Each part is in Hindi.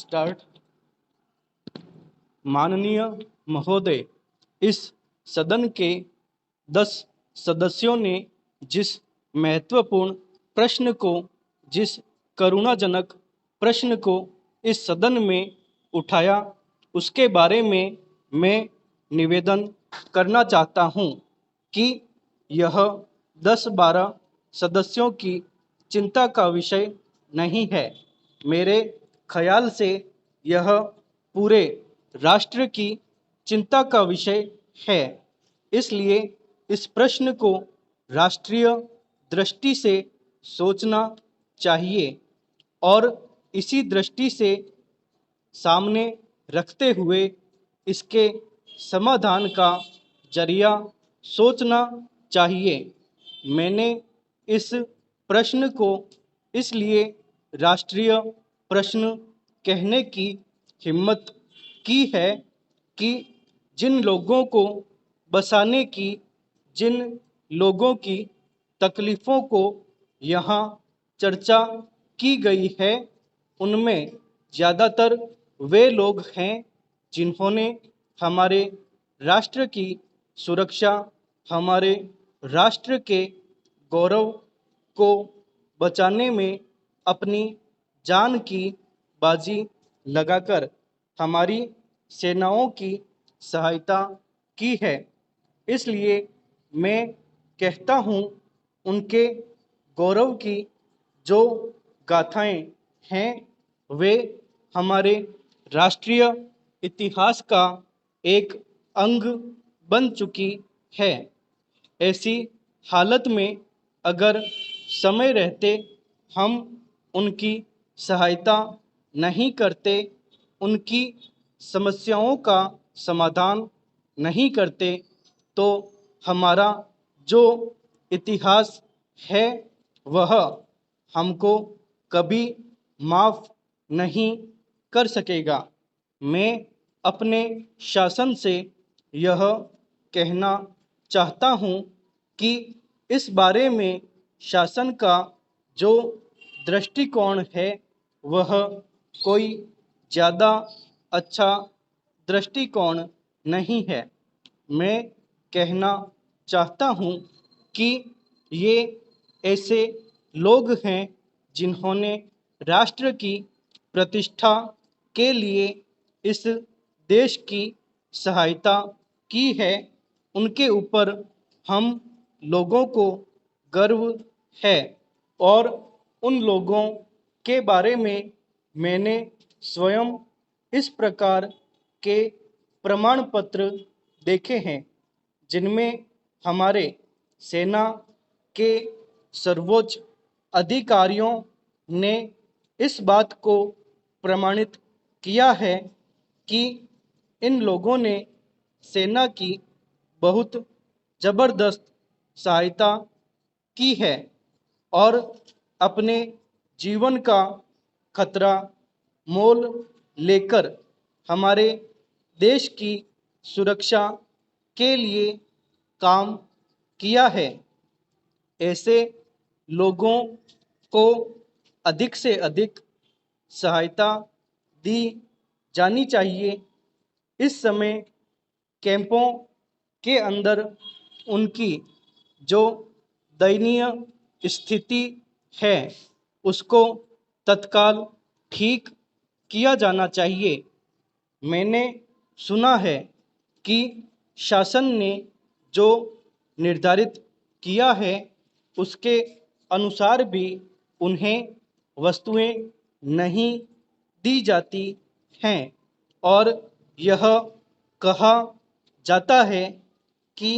स्टार्ट। माननीय महोदय, इस सदन के 10 सदस्यों ने जिस महत्वपूर्ण प्रश्न को, जिस करुणाजनक प्रश्न को इस सदन में उठाया, उसके बारे में मैं निवेदन करना चाहता हूं कि यह 10-12 सदस्यों की चिंता का विषय नहीं है। मेरे ख्याल से यह पूरे राष्ट्र की चिंता का विषय है। इसलिए इस प्रश्न को राष्ट्रीय दृष्टि से सोचना चाहिए और इसी दृष्टि से सामने रखते हुए इसके समाधान का जरिया सोचना चाहिए। मैंने इस प्रश्न को इसलिए राष्ट्रीय प्रश्न कहने की हिम्मत की है कि जिन लोगों को बसाने की, जिन लोगों की तकलीफ़ों को यहाँ चर्चा की गई है, उनमें ज़्यादातर वे लोग हैं जिन्होंने हमारे राष्ट्र की सुरक्षा, हमारे राष्ट्र के गौरव को बचाने में अपनी जान की बाजी लगाकर हमारी सेनाओं की सहायता की है। इसलिए मैं कहता हूँ, उनके गौरव की जो गाथाएं हैं वे हमारे राष्ट्रीय इतिहास का एक अंग बन चुकी है। ऐसी हालत में अगर समय रहते हम उनकी सहायता नहीं करते, उनकी समस्याओं का समाधान नहीं करते, तो हमारा जो इतिहास है वह हमको कभी माफ़ नहीं कर सकेगा। मैं अपने शासन से यह कहना चाहता हूँ कि इस बारे में शासन का जो दृष्टिकोण है वह कोई ज़्यादा अच्छा दृष्टिकोण नहीं है। मैं कहना चाहता हूँ कि ये ऐसे लोग हैं जिन्होंने राष्ट्र की प्रतिष्ठा के लिए इस देश की सहायता की है। उनके ऊपर हम लोगों को गर्व है और उन लोगों के बारे में मैंने स्वयं इस प्रकार के प्रमाण पत्र देखे हैं जिनमें हमारे सेना के सर्वोच्च अधिकारियों ने इस बात को प्रमाणित किया है कि इन लोगों ने सेना की बहुत ज़बरदस्त सहायता की है और अपने जीवन का खतरा मोल लेकर हमारे देश की सुरक्षा के लिए काम किया है। ऐसे लोगों को अधिक से अधिक सहायता दी जानी चाहिए। इस समय कैंपों के अंदर उनकी जो दयनीय स्थिति है उसको तत्काल ठीक किया जाना चाहिए। मैंने सुना है कि शासन ने जो निर्धारित किया है उसके अनुसार भी उन्हें वस्तुएं नहीं दी जाती हैं और यह कहा जाता है कि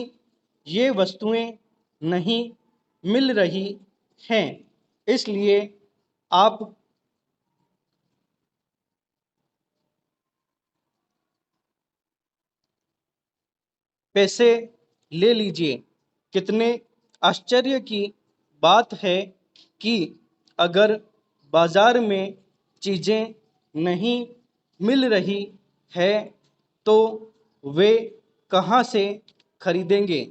ये वस्तुएं नहीं मिल रही हैं, इसलिए आप पैसे ले लीजिए। कितने आश्चर्य की बात है कि अगर बाज़ार में चीज़ें नहीं मिल रही है तो वे कहाँ से खरीदेंगे।